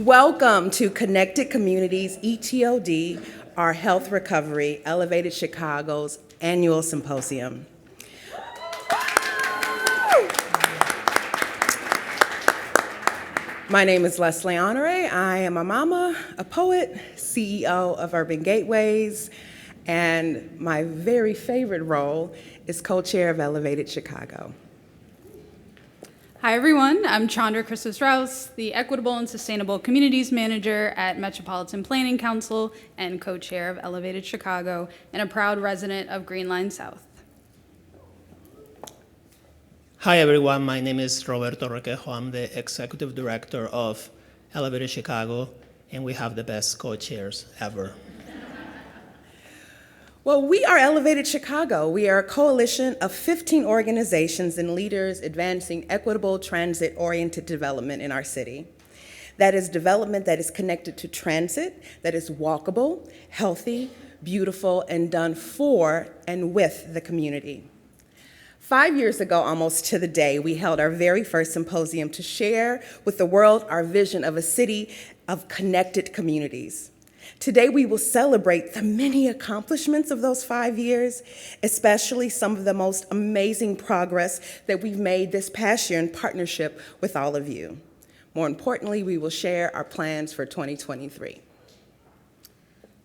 Welcome to Connected Communities, ETOD, our Health Recovery, Elevated Chicago's annual symposium. My name is Leslé Honoré. I am a mama, a poet, CEO of Urban Gateways, and my very favorite role is co-chair of Elevated Chicago. Hi everyone, I'm Chandra Christmas-Rouse, the Equitable and Sustainable Communities Manager at Metropolitan Planning Council and co-chair of Elevated Chicago and a proud resident of Green Line South. Hi everyone, my name is Roberto Requejo. I'm the Executive Director of Elevated Chicago, and we have the best co-chairs ever. Well, we are Elevated Chicago. We are a coalition of 15 organizations and leaders advancing equitable transit-oriented development in our city. That is development that is connected to transit, that is walkable, healthy, beautiful, and done for and with the community. 5 years ago, almost to the day, we held our very first symposium to share with the world our vision of a city of connected communities. Today, we will celebrate the many accomplishments of those 5 years, especially some of the most amazing progress that we've made this past year in partnership with all of you. More importantly, we will share our plans for 2023.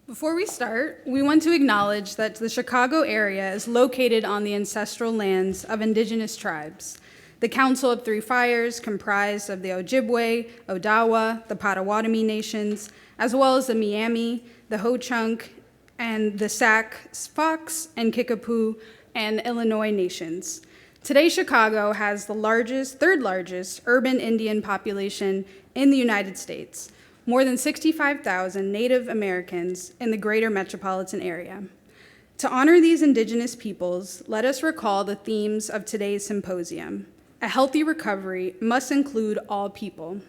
Before we start, we want to acknowledge that the Chicago area is located on the ancestral lands of indigenous tribes. The Council of Three Fires, comprised of the Ojibwe, Odawa, the Potawatomi nations, as well as the Miami, the Ho-Chunk, and the Sac, Fox, and Kickapoo, and Illinois nations. Today, Chicago has the third largest urban Indian population in the United States, more than 65,000 Native Americans in the greater metropolitan area. To honor these indigenous peoples, let us recall the themes of today's symposium. A healthy recovery must include all people.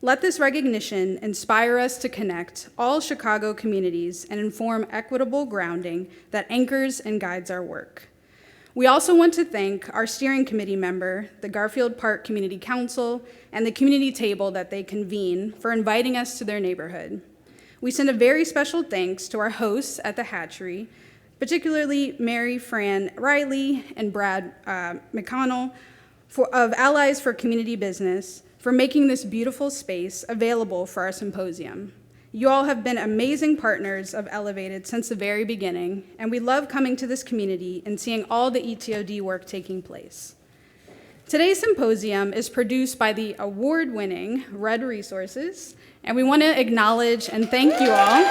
Let this recognition inspire us to connect all Chicago communities and inform equitable grounding that anchors and guides our work. We also want to thank our steering committee member, the Garfield Park Community Council, and the community table that they convene for inviting us to their neighborhood. We send a very special thanks to our hosts at the hatchery, particularly Mary Fran Riley and Brad McConnell of Allies for Community Business, for making this beautiful space available for our symposium. You all have been amazing partners of Elevated since the very beginning, and we love coming to this community and seeing all the ETOD work taking place. Today's symposium is produced by the award-winning Red Resources, and we want to acknowledge and thank you all.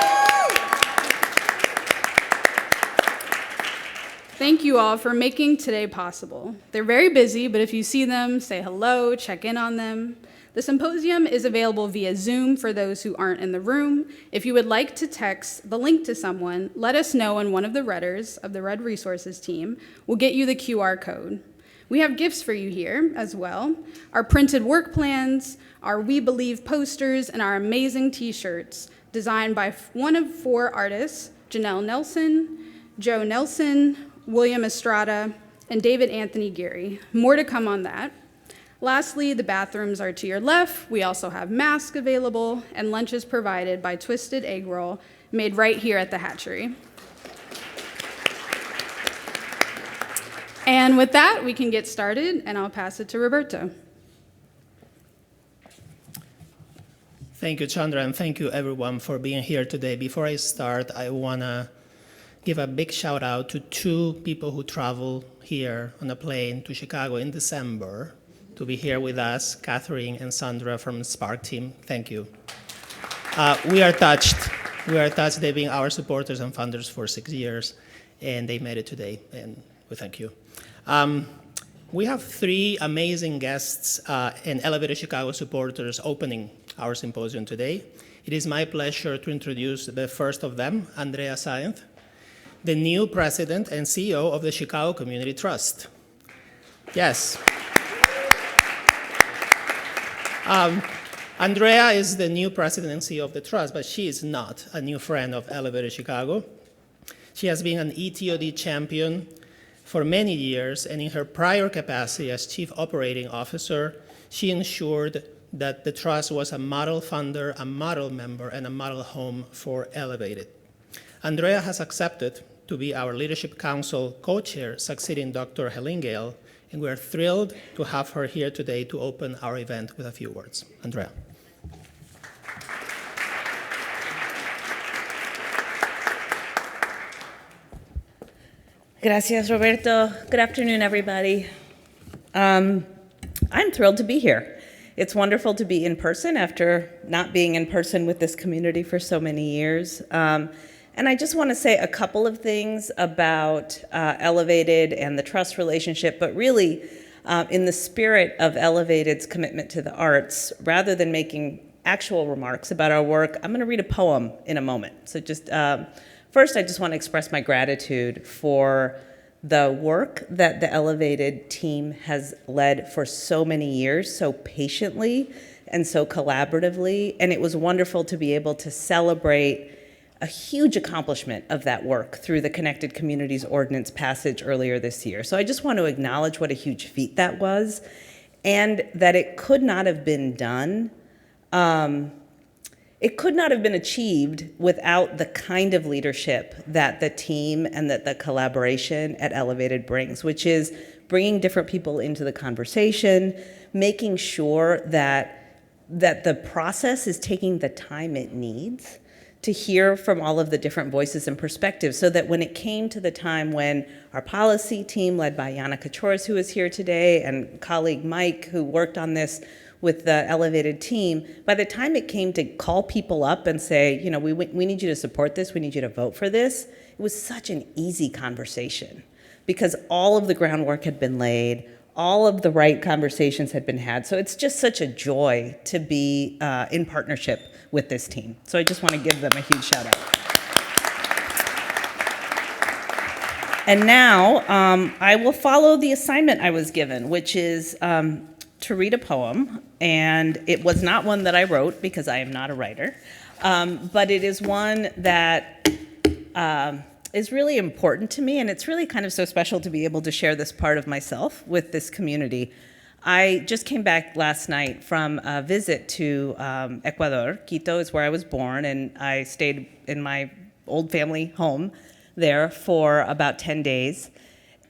Thank you all for making today possible. They're very busy, but if you see them, say hello, check in on them. The symposium is available via Zoom for those who aren't in the room. If you would like to text the link to someone, let us know, and one of the Redders of the Red Resources team will get you the QR code. We have gifts for you here as well. Our printed work plans, our We Believe posters, and our amazing t-shirts designed by one of 4 artists, Janelle Nelson, Joe Nelson, William Estrada, and David Anthony Geary. More to come on that. Lastly, the bathrooms are to your left. We also have masks available, and lunch is provided by Twisted Egg Roll, made right here at the hatchery. And with that, we can get started, and I'll pass it to Roberto. Thank you, Chandra, and thank you everyone for being here today. Before I start, I wanna give a big shout out to 2 people who traveled here on a plane to Chicago in December to be here with us, Catherine and Sandra from the Spark team. Thank you. We are touched. We are touched. They've been our supporters and funders for 6 years, and they made it today, and we thank you. We have 3 amazing guests and Elevated Chicago supporters opening our symposium today. It is my pleasure to introduce the first of them, Andrea Sáenz, the new president and CEO of the Chicago Community Trust. Yes. Andrea is the new president and CEO of the Trust, but she is not a new friend of Elevated Chicago. She has been an ETOD champion for many years, and in her prior capacity as Chief Operating Officer, she ensured that the Trust was a model funder, a model member, and a model home for Elevated. Andrea has accepted to be our Leadership Council co-chair, succeeding Dr. Helene Gale, and we are thrilled to have her here today to open our event with a few words. Andrea. Gracias, Roberto. Good afternoon, everybody. I'm thrilled to be here. It's wonderful to be in person after not being in person with this community for so many years. And I just want to say a couple of things about Elevated and the trust relationship, but really in the spirit of Elevated's commitment to the arts, rather than making actual remarks about our work, I'm going to read a poem in a moment. So just first, I just want to express my gratitude for the work that the Elevated team has led for so many years, so patiently and so collaboratively. And it was wonderful to be able to celebrate a huge accomplishment of that work through the Connected Communities Ordinance passage earlier this year. So I just want to acknowledge what a huge feat that was, and that it could not have been done. It could not have been achieved without the kind of leadership that the team and that the collaboration at Elevated brings, which is bringing different people into the conversation, making sure that the process is taking the time it needs to hear from all of the different voices and perspectives, so that when it came to the time when our policy team, led by Yana Kachores, who is here today, and colleague Mike, who worked on this with the Elevated team, by the time it came to call people up and say, you know, we need you to support this, we need you to vote for this, it was such an easy conversation because all of the groundwork had been laid, all of the right conversations had been had. So it's just such a joy to be in partnership with this team. So I just want to give them a huge shout out. And now I will follow the assignment I was given, which is to read a poem. And it was not one that I wrote because I am not a writer, but it is one that is really important to me, and it's really kind of so special to be able to share this part of myself with this community. I just came back last night from a visit to Ecuador. Quito is where I was born, and I stayed in my old family home there for about 10 days.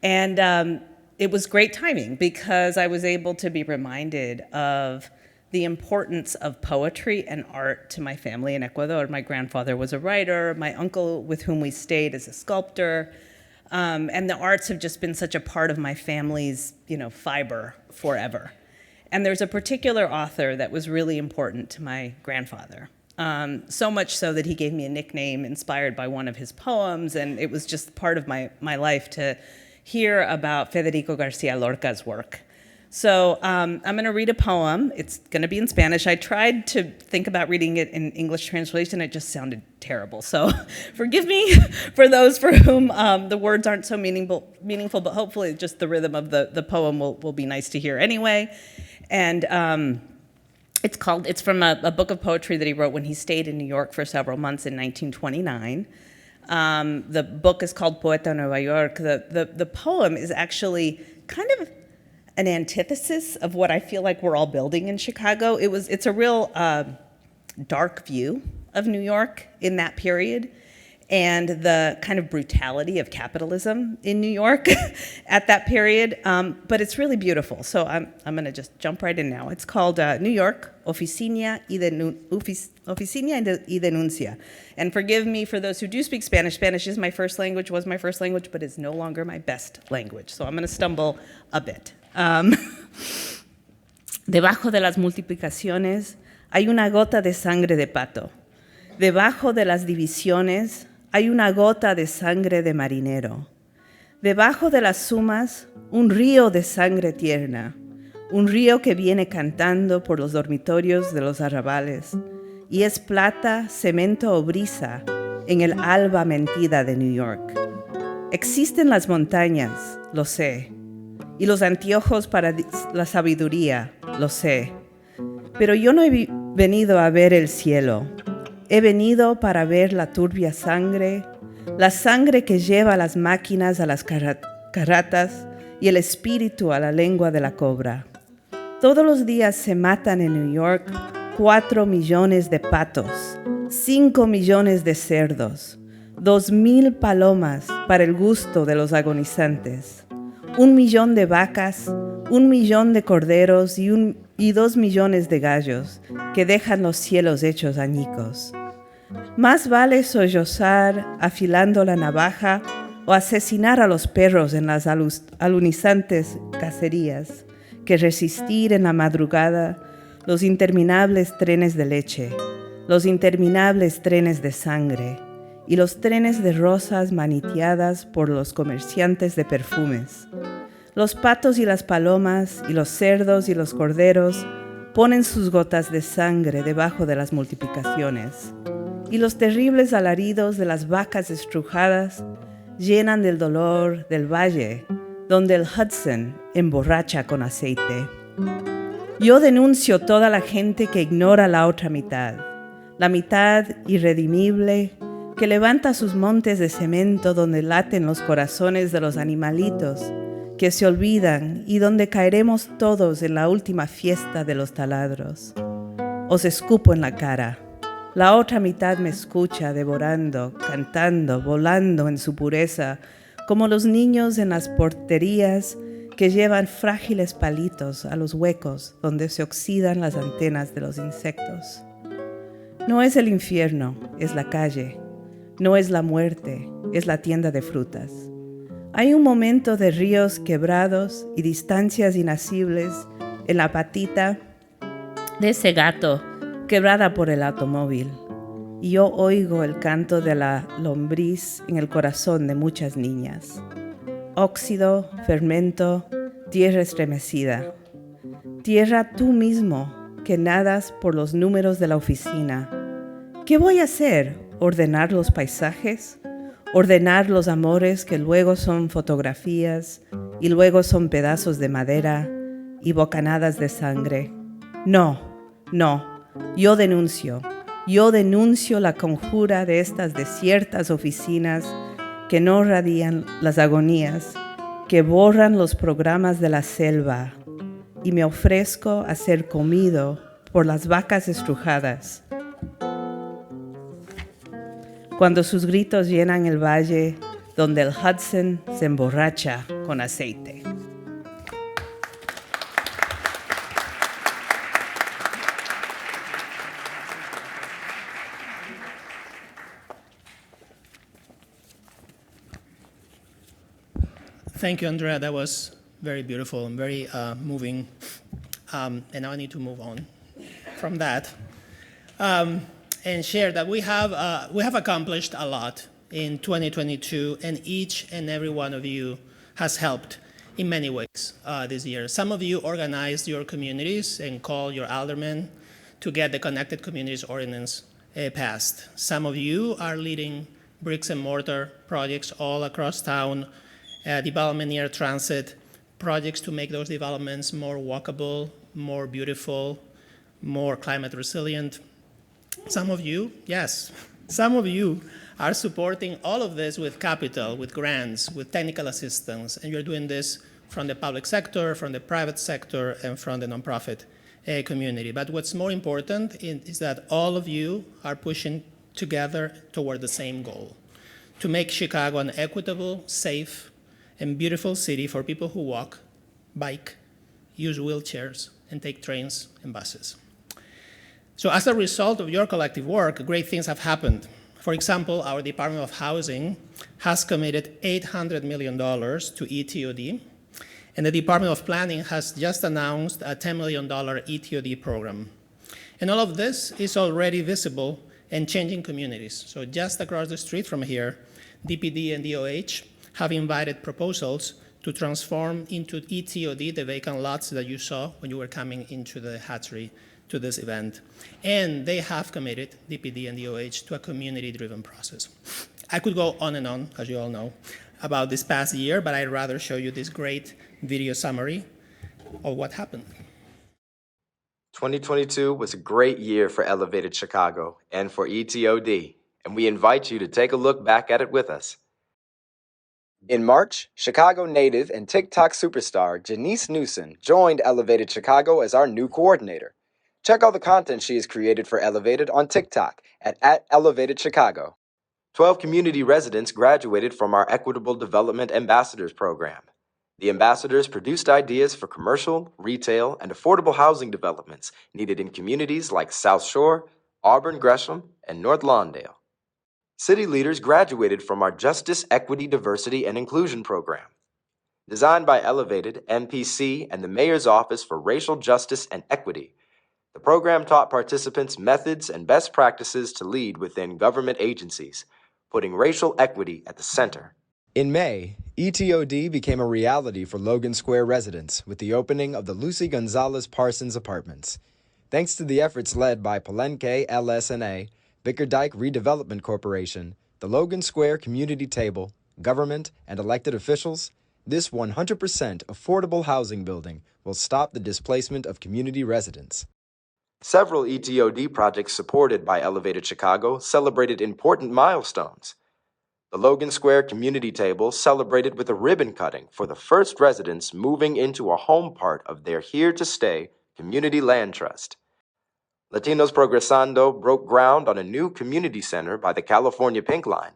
And it was great timing because I was able to be reminded of the importance of poetry and art to my family in Ecuador. My grandfather was a writer. My uncle, with whom we stayed, is a sculptor. And the arts have just been such a part of my family's, fiber forever. And there's a particular author that was really important to my grandfather. So much so that he gave me a nickname inspired by one of his poems, and it was just part of my life to hear about Federico Garcia Lorca's work. So I'm going to read a poem. It's going to be in Spanish. I tried to think about reading it in English translation. It just sounded terrible. So forgive me for those for whom the words aren't so meaningful, but hopefully just the rhythm of the poem will be nice to hear anyway. And it's from a book of poetry that he wrote when he stayed in New York for several months in 1929. The book is called Poeta Nueva York. The poem is actually kind of an antithesis of what I feel like we're all building in Chicago. It's a real dark view of New York in that period, and the kind of brutality of capitalism in New York at that period. But it's really beautiful. So I'm going to just jump right in now. It's called New York, Oficina y Denuncia. And forgive me for those who do speak Spanish. Spanish is my first language, was my first language, but is no longer my best language. So I'm going to stumble a bit. Debajo de las multiplicaciones hay una gota de sangre de pato. Debajo de las divisiones hay una gota de sangre de marinero. Debajo de las sumas, un río de sangre tierna. Un río que viene cantando por los dormitorios de los arrabales. Y es plata, cemento o brisa en el alba mentida de New York. Existen las montañas, lo sé. Y los anteojos para la sabiduría, lo sé. Pero yo no he venido a ver el cielo. He venido para ver la turbia sangre, la sangre que lleva las máquinas a las carratas y el espíritu a la lengua de la cobra. Todos los días se matan en New York 4 millones de patos, 5 millones de cerdos, 2,000 palomas para el gusto de los agonizantes, 1 millón de vacas, 1 millón de corderos y 2 millones de gallos que dejan los cielos hechos añicos. Más vale sollozar afilando la navaja o asesinar a los perros en las alunizantes cacerías que resistir en la madrugada los interminables trenes de leche, los interminables trenes de sangre y los trenes de rosas maniteadas por los comerciantes de perfumes. Los patos y las palomas y los cerdos y los corderos ponen sus gotas de sangre debajo de las multiplicaciones, y los terribles alaridos de las vacas estrujadas llenan del dolor del valle donde el Hudson emborracha con aceite. Yo denuncio toda la gente que ignora la otra mitad, la mitad irredimible que levanta sus montes de cemento donde laten los corazones de los animalitos que se olvidan y donde caeremos todos en la última fiesta de los taladros. Os escupo en la cara. La otra mitad me escucha devorando, cantando, volando en su pureza, como los niños en las porterías que llevan frágiles palitos a los huecos donde se oxidan las antenas de los insectos. No es el infierno, es la calle. No es la muerte, es la tienda de frutas. Hay un momento de ríos quebrados y distancias inacibles en la patita de ese gato quebrada por el automóvil. Y yo oigo el canto de la lombriz en el corazón de muchas niñas. Óxido, fermento, tierra estremecida. Tierra tú mismo que nadas por los números de la oficina. ¿Qué voy a hacer? ¿Ordenar los paisajes? ¿Ordenar los amores que luego son fotografías y luego son pedazos de madera y bocanadas de sangre? No, no, yo denuncio la conjura de estas desiertas oficinas que no radian las agonías, que borran los programas de la selva, y me ofrezco a ser comido por las vacas estrujadas. Cuando sus gritos llenan el valle donde el Hudson se emborracha con aceite. Thank you, Andrea. That was very beautiful and very moving. And now I need to move on from that and share that we have accomplished a lot in 2022, and each and every one of you has helped in many ways this year. Some of you organized your communities and called your aldermen to get the Connected Communities Ordinance passed. Some of you are leading bricks and mortar projects all across town, development near transit, projects to make those developments more walkable, more beautiful, more climate resilient. Some of you, yes, some of you are supporting all of this with capital, with grants, with technical assistance, and you're doing this from the public sector, from the private sector, and from the nonprofit community. But what's more important is that all of you are pushing together toward the same goal, to make Chicago an equitable, safe, and beautiful city for people who walk, bike, use wheelchairs, and take trains and buses. So as a result of your collective work, great things have happened. For example, our Department of Housing has committed $800 million to ETOD, and the Department of Planning has just announced a $10 million ETOD program. And all of this is already visible and changing communities. So just across the street from here, DPD and DOH have invited proposals to transform into ETOD the vacant lots that you saw when you were coming into the hatchery to this event. And they have committed, DPD and DOH, to a community-driven process. I could go on and on, as you all know, about this past year, but I'd rather show you this great video summary of what happened. 2022 was a great year for Elevated Chicago and for ETOD, and we invite you to take a look back at it with us. In March, Chicago native and TikTok superstar Janice Newsom joined Elevated Chicago as our new coordinator. Check out the content she has created for Elevated on TikTok at Elevated Chicago. 12 community residents graduated from our Equitable Development Ambassadors program. The ambassadors produced ideas for commercial, retail, and affordable housing developments needed in communities like South Shore, Auburn Gresham, and North Lawndale. City leaders graduated from our Justice, Equity, Diversity, and Inclusion program. Designed by Elevated, MPC, and the Mayor's Office for Racial Justice and Equity, the program taught participants methods and best practices to lead within government agencies, putting racial equity at the center. In May, ETOD became a reality for Logan Square residents with the opening of the Lucy Gonzalez Parsons Apartments. Thanks to the efforts led by Palenque LS&A, Bickerdike Redevelopment Corporation, the Logan Square Community Table, government, and elected officials, this 100% affordable housing building will stop the displacement of community residents. Several ETOD projects supported by Elevated Chicago celebrated important milestones. The Logan Square Community Table celebrated with a ribbon cutting for the first residents moving into a home part of their here-to-stay community land trust. Latinos Progresando broke ground on a new community center by the California Pink Line.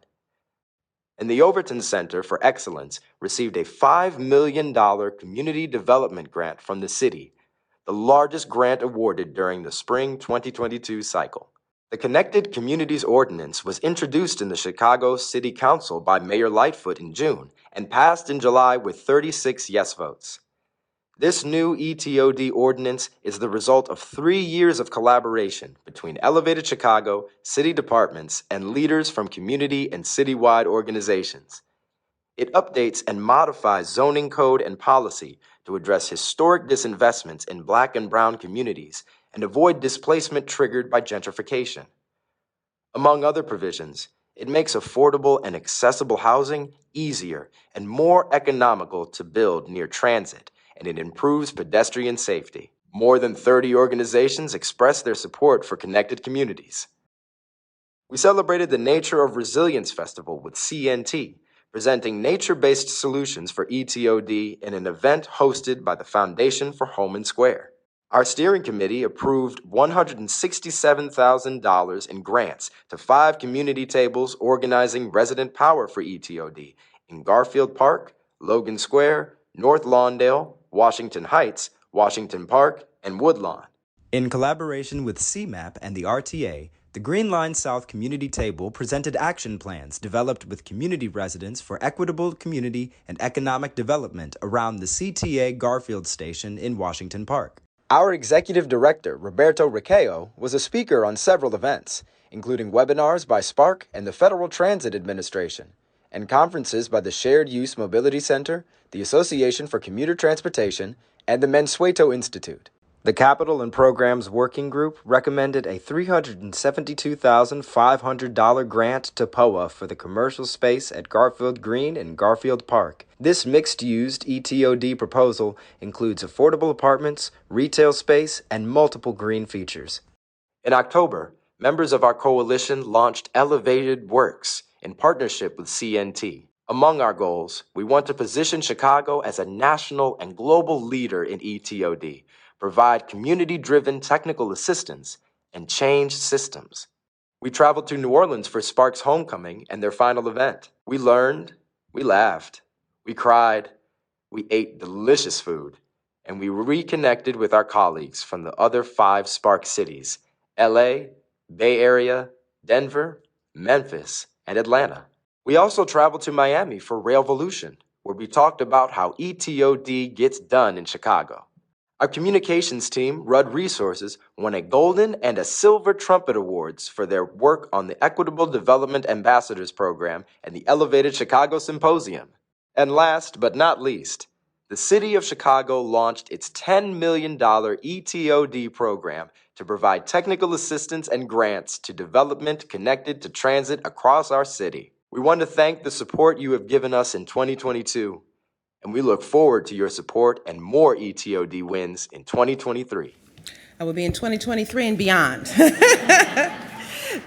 And the Overton Center for Excellence received a $5 million community development grant from the city, the largest grant awarded during the spring 2022 cycle. The Connected Communities Ordinance was introduced in the Chicago City Council by Mayor Lightfoot in June and passed in July with 36 yes votes. This new ETOD ordinance is the result of 3 years of collaboration between Elevated Chicago, city departments, and leaders from community and citywide organizations. It updates and modifies zoning code and policy to address historic disinvestments in Black and Brown communities and avoid displacement triggered by gentrification. Among other provisions, it makes affordable and accessible housing easier and more economical to build near transit, and it improves pedestrian safety. More than 30 organizations expressed their support for connected communities. We celebrated the Nature of Resilience Festival with CNT, presenting nature-based solutions for ETOD in an event hosted by the Foundation for Home and Square. Our steering committee approved $167,000 in grants to 5 community tables organizing resident power for ETOD in Garfield Park, Logan Square, North Lawndale, Washington Heights, Washington Park, and Woodlawn. In collaboration with CMAP and the RTA, the Green Line South Community Table presented action plans developed with community residents for equitable community and economic development around the CTA Garfield Station in Washington Park. Our executive director, Roberto Requejo, was a speaker on several events, including webinars by Spark and the Federal Transit Administration, and conferences by the Shared Use Mobility Center, the Association for Commuter Transportation, and the Mansueto Institute. The Capital and Programs Working Group recommended a $372,500 grant to POA for the commercial space at Garfield Green and Garfield Park. This mixed-use ETOD proposal includes affordable apartments, retail space, and multiple green features. In October, members of our coalition launched Elevated Works in partnership with CNT. Among our goals, we want to position Chicago as a national and global leader in ETOD, provide community-driven technical assistance, and change systems. We traveled to New Orleans for Spark's homecoming and their final event. We learned, we laughed, we cried, we ate delicious food, and we reconnected with our colleagues from the other 5 Spark cities: LA, Bay Area, Denver, Memphis, and Atlanta. We also traveled to Miami for Railvolution, where we talked about how ETOD gets done in Chicago. Our communications team, Rudd Resources, won a Golden and a Silver Trumpet Awards for their work on the Equitable Development Ambassadors Program and the Elevated Chicago Symposium. And last but not least, the City of Chicago launched its $10 million ETOD program to provide technical assistance and grants to development connected to transit across our city. We want to thank the support you have given us in 2022. And we look forward to your support and more ETOD wins in 2023. I will be in 2023 and beyond.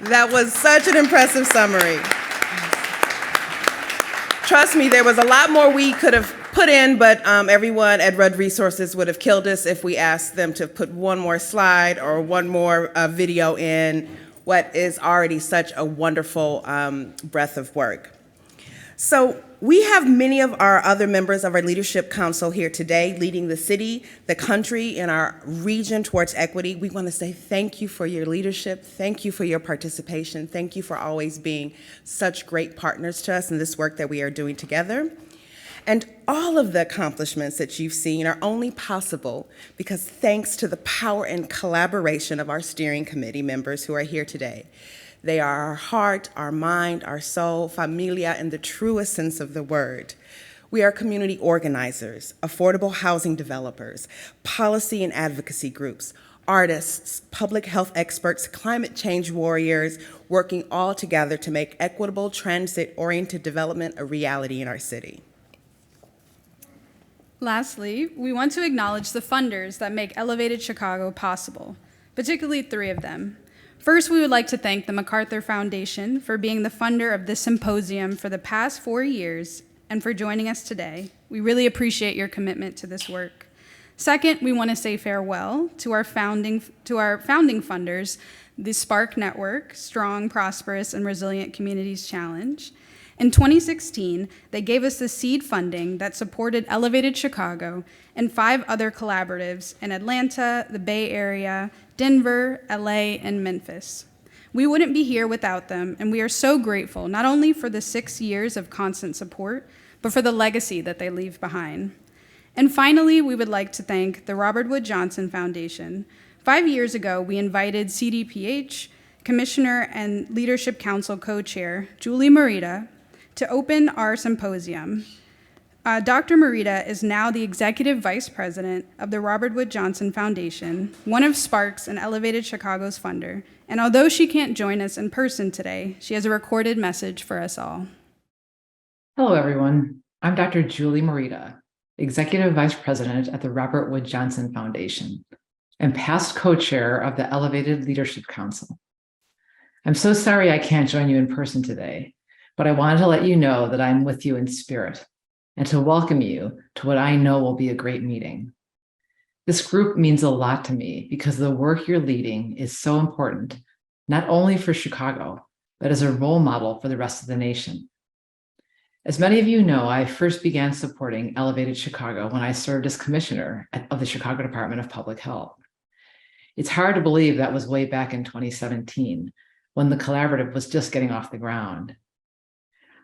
That was such an impressive summary. Trust me, there was a lot more we could have put in, but everyone at Rudd Resources would have killed us if we asked them to put one more slide or one more video in what is already such a wonderful breadth of work. So we have many of our other members of our leadership council here today leading the city, the country, and our region towards equity. We want to say thank you for your leadership. Thank you for your participation. Thank you for always being such great partners to us in this work that we are doing together. And all of the accomplishments that you've seen are only possible because thanks to the power and collaboration of our steering committee members who are here today. They are our heart, our mind, our soul, familia in the truest sense of the word. We are community organizers, affordable housing developers, policy and advocacy groups, artists, public health experts, climate change warriors, working all together to make equitable, transit-oriented development a reality in our city. Lastly, we want to acknowledge the funders that make Elevated Chicago possible, particularly 3 of them. First, we would like to thank the MacArthur Foundation for being the funder of this symposium for the past 4 years and for joining us today. We really appreciate your commitment to this work. Second, we want to say farewell to our founding funders, the Spark Network, Strong, Prosperous, and Resilient Communities Challenge. In 2016, they gave us the seed funding that supported Elevated Chicago and 5 other collaboratives in Atlanta, the Bay Area, Denver, LA, and Memphis. We wouldn't be here without them, and we are so grateful not only for the 6 years of constant support, but for the legacy that they leave behind. And finally, we would like to thank the Robert Wood Johnson Foundation. 5 years ago, we invited CDPH, Commissioner and Leadership Council Co-Chair Julie Morita, to open our symposium. Dr. Morita is now the Executive Vice President of the Robert Wood Johnson Foundation, one of Sparks and Elevated Chicago's funder. And although she can't join us in person today, she has a recorded message for us all. Hello, everyone. I'm Dr. Julie Morita, Executive Vice President at the Robert Wood Johnson Foundation and past co-chair of the Elevated Leadership Council. I'm so sorry I can't join you in person today, but I wanted to let you know that I'm with you in spirit and to welcome you to what I know will be a great meeting. This group means a lot to me because the work you're leading is so important, not only for Chicago, but as a role model for the rest of the nation. As many of you know, I first began supporting Elevated Chicago when I served as commissioner of the Chicago Department of Public Health. It's hard to believe that was way back in 2017, when the collaborative was just getting off the ground.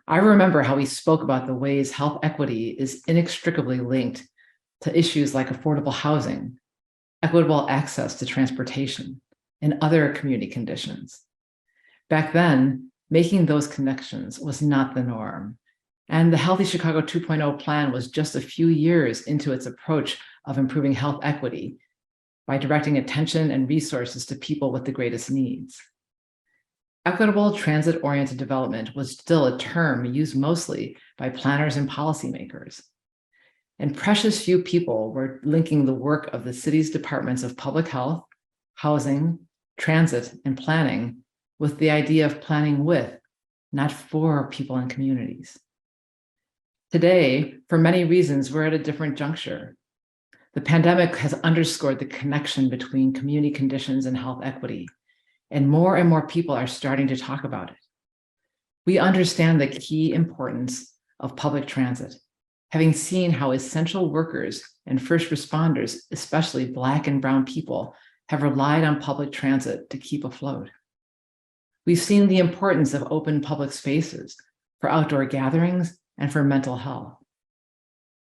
I remember how we spoke about the ways health equity is inextricably linked to issues like affordable housing, equitable access to transportation, and other community conditions. Back then, making those connections was not the norm, and the Healthy Chicago 2.0 plan was just a few years into its approach of improving health equity by directing attention and resources to people with the greatest needs. Equitable transit-oriented development was still a term used mostly by planners and policymakers. And precious few people were linking the work of the city's departments of public health, housing, transit, and planning with the idea of planning with, not for people and communities. Today, for many reasons, we're at a different juncture. The pandemic has underscored the connection between community conditions and health equity, and more people are starting to talk about it. We understand the key importance of public transit, having seen how essential workers and first responders, especially Black and Brown people, have relied on public transit to keep afloat. We've seen the importance of open public spaces for outdoor gatherings and for mental health.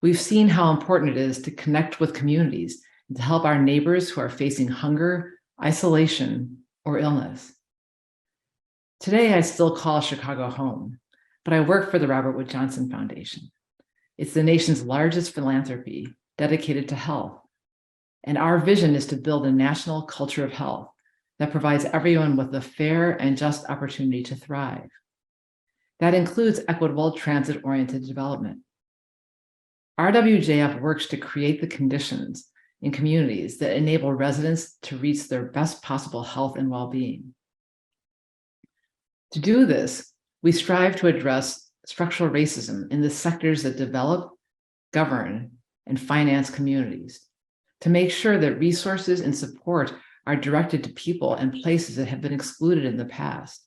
We've seen how important it is to connect with communities and to help our neighbors who are facing hunger, isolation, or illness. Today, I still call Chicago home, but I work for the Robert Wood Johnson Foundation. It's the nation's largest philanthropy dedicated to health. And our vision is to build a national culture of health that provides everyone with a fair and just opportunity to thrive. That includes equitable transit-oriented development. RWJF works to create the conditions in communities that enable residents to reach their best possible health and well-being. To do this, we strive to address structural racism in the sectors that develop, govern, and finance communities, to make sure that resources and support are directed to people and places that have been excluded in the past.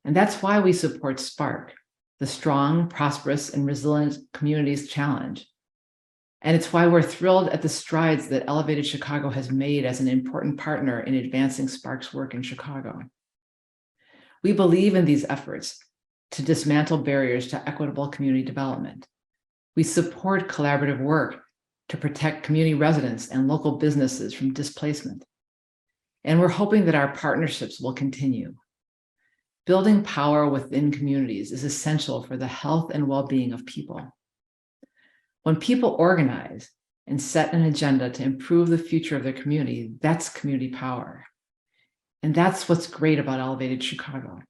And that's why we support SPARK, the Strong, Prosperous, and Resilient Communities Challenge. And it's why we're thrilled at the strides that Elevated Chicago has made as an important partner in advancing SPARK's work in Chicago. We believe in these efforts to dismantle barriers to equitable community development. We support collaborative work to protect community residents and local businesses from displacement. And we're hoping that our partnerships will continue. Building power within communities is essential for the health and well-being of people. When people organize and set an agenda to improve the future of their community, that's community power. And that's what's great about Elevated Chicago,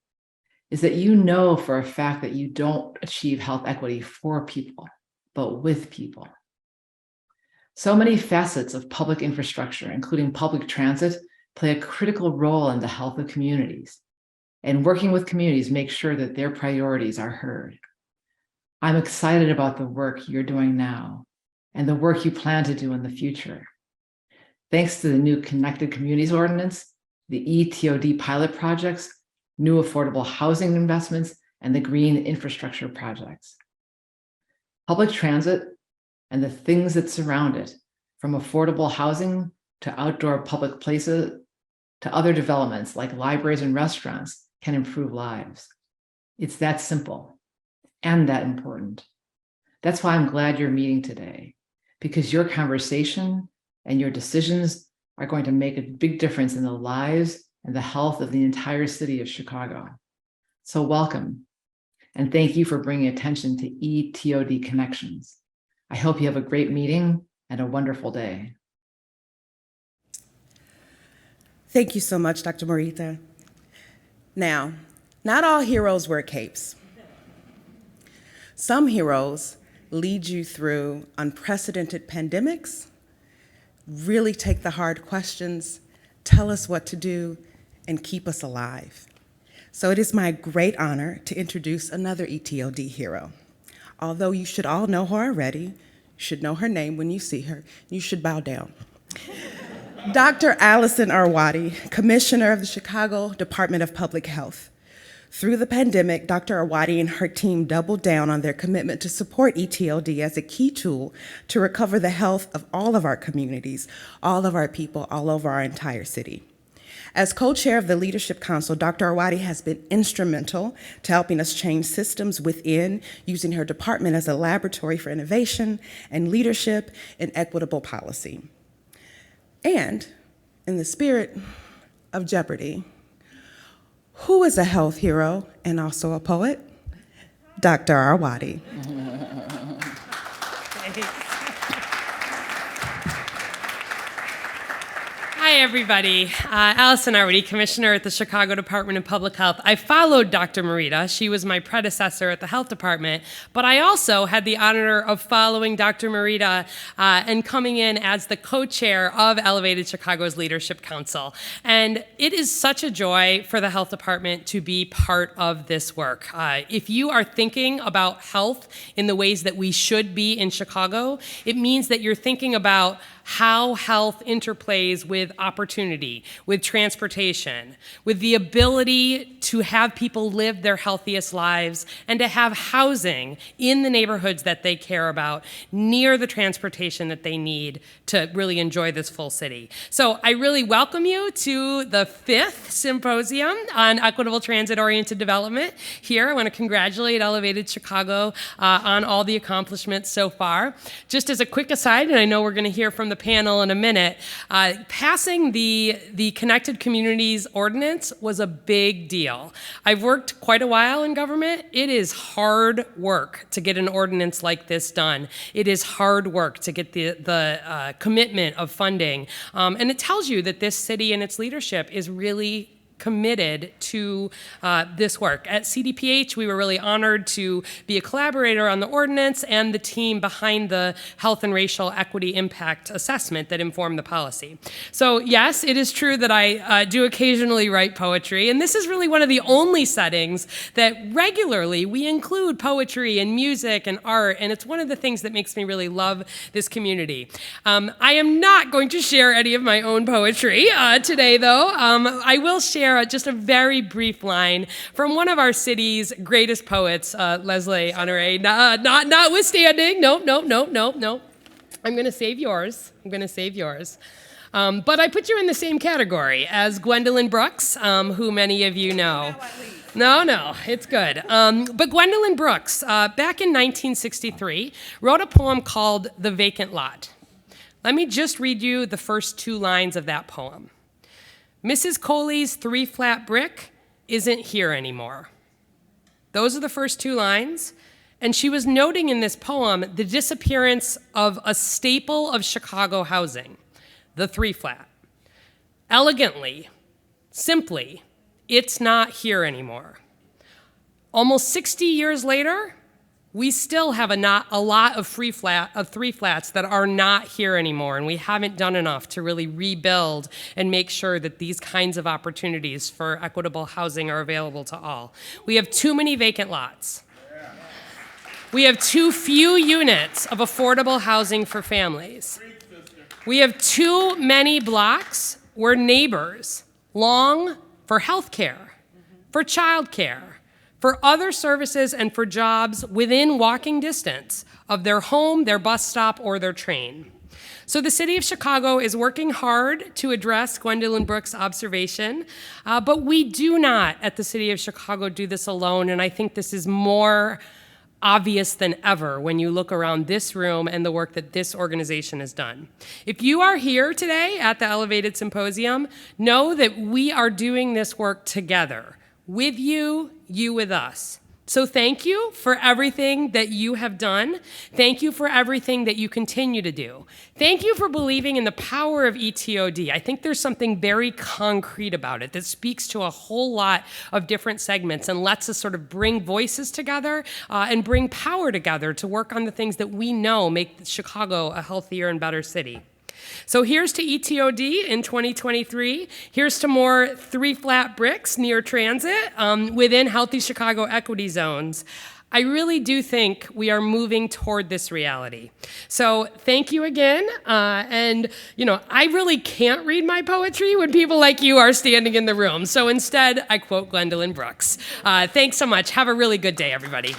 is that you know for a fact that you don't achieve health equity for people, but with people. So many facets of public infrastructure, including public transit, play a critical role in the health of communities. And working with communities makes sure that their priorities are heard. I'm excited about the work you're doing now and the work you plan to do in the future. Thanks to the new Connected Communities Ordinance, the ETOD pilot projects, new affordable housing investments, and the green infrastructure projects. Public transit and the things that surround it, from affordable housing to outdoor public places to other developments like libraries and restaurants, can improve lives. It's that simple and that important. That's why I'm glad you're meeting today, because your conversation and your decisions are going to make a big difference in the lives and the health of the entire city of Chicago. So welcome, and thank you for bringing attention to ETOD Connections. I hope you have a great meeting and a wonderful day. Thank you so much, Dr. Morita. Now, not all heroes wear capes. Some heroes lead you through unprecedented pandemics, really take the hard questions, tell us what to do, and keep us alive. So it is my great honor to introduce another ETOD hero. Although you should all know her already, you should know her name when you see her, you should bow down. Dr. Allison Arwady, Commissioner of the Chicago Department of Public Health. Through the pandemic, Dr. Arwady and her team doubled down on their commitment to support ETOD as a key tool to recover the health of all of our communities, all of our people, all over our entire city. As co-chair of the Leadership Council, Dr. Arwady has been instrumental to helping us change systems within, using her department as a laboratory for innovation and leadership in equitable policy. And in the spirit of Jeopardy, who is a health hero and also a poet? Dr. Arwady. Hi, everybody. Allison Arwady, Commissioner at the Chicago Department of Public Health. I followed Dr. Morita. She was my predecessor at the Health Department, but I also had the honor of following Dr. Morita and coming in as the co-chair of Elevated Chicago's Leadership Council. And it is such a joy for the Health Department to be part of this work. If you are thinking about health in the ways that we should be in Chicago, it means that you're thinking about how health interplays with opportunity, with transportation, with the ability to have people live their healthiest lives and to have housing in the neighborhoods that they care about, near the transportation that they need to really enjoy this full city. So I really welcome you to the 5th Symposium on Equitable Transit-Oriented Development here. I want to congratulate Elevated Chicago on all the accomplishments so far. Just as a quick aside, and I know we're going to hear from the panel in a minute, passing the Connected Communities Ordinance was a big deal. I've worked quite a while in government. It is hard work to get an ordinance like this done. It is hard work to get the commitment of funding. And it tells you that this city and its leadership is really committed to this work. At CDPH, we were really honored to be a collaborator on the ordinance and the team behind the health and racial equity impact assessment that informed the policy. So yes, it is true that I do occasionally write poetry, and this is really one of the only settings that regularly we include poetry and music and art, and it's one of the things that makes me really love this community. I am not going to share any of my own poetry today, though. I will share just a very brief line from one of our city's greatest poets, Leslé Honoré. Notwithstanding, no. I'm going to save yours. But I put you in the same category as Gwendolyn Brooks, who many of you know. No, it's good. But Gwendolyn Brooks, back in 1963, wrote a poem called The Vacant Lot. Let me just read you the first 2 lines of that poem. Mrs. Coley's 3-flat brick isn't here anymore. Those are the first 2 lines. And she was noting in this poem the disappearance of a staple of Chicago housing, the 3-flat. Elegantly, simply, it's not here anymore. Almost 60 years later, we still have a lot of 3-flats that are not here anymore, and we haven't done enough to really rebuild and make sure that these kinds of opportunities for equitable housing are available to all. We have too many vacant lots. We have too few units of affordable housing for families. We have too many blocks where neighbors long for health care, for childcare, for other services, and for jobs within walking distance of their home, their bus stop, or their train. So the city of Chicago is working hard to address Gwendolyn Brooks' observation, but we do not at the city of Chicago do this alone, and I think this is more obvious than ever when you look around this room and the work that this organization has done. If you are here today at the Elevated Symposium, know that we are doing this work together, with you, you with us. So thank you for everything that you have done. Thank you for everything that you continue to do. Thank you for believing in the power of ETOD. I think there's something very concrete about it that speaks to a whole lot of different segments and lets us sort of bring voices together and bring power together to work on the things that we know make Chicago a healthier and better city. So here's to ETOD in 2023. Here's to more 3-flat bricks near transit within healthy Chicago equity zones. I really do think we are moving toward this reality. So thank you again. And, I really can't read my poetry when people like you are standing in the room. So instead, I quote Gwendolyn Brooks. Thanks so much. Have a really good day, everybody.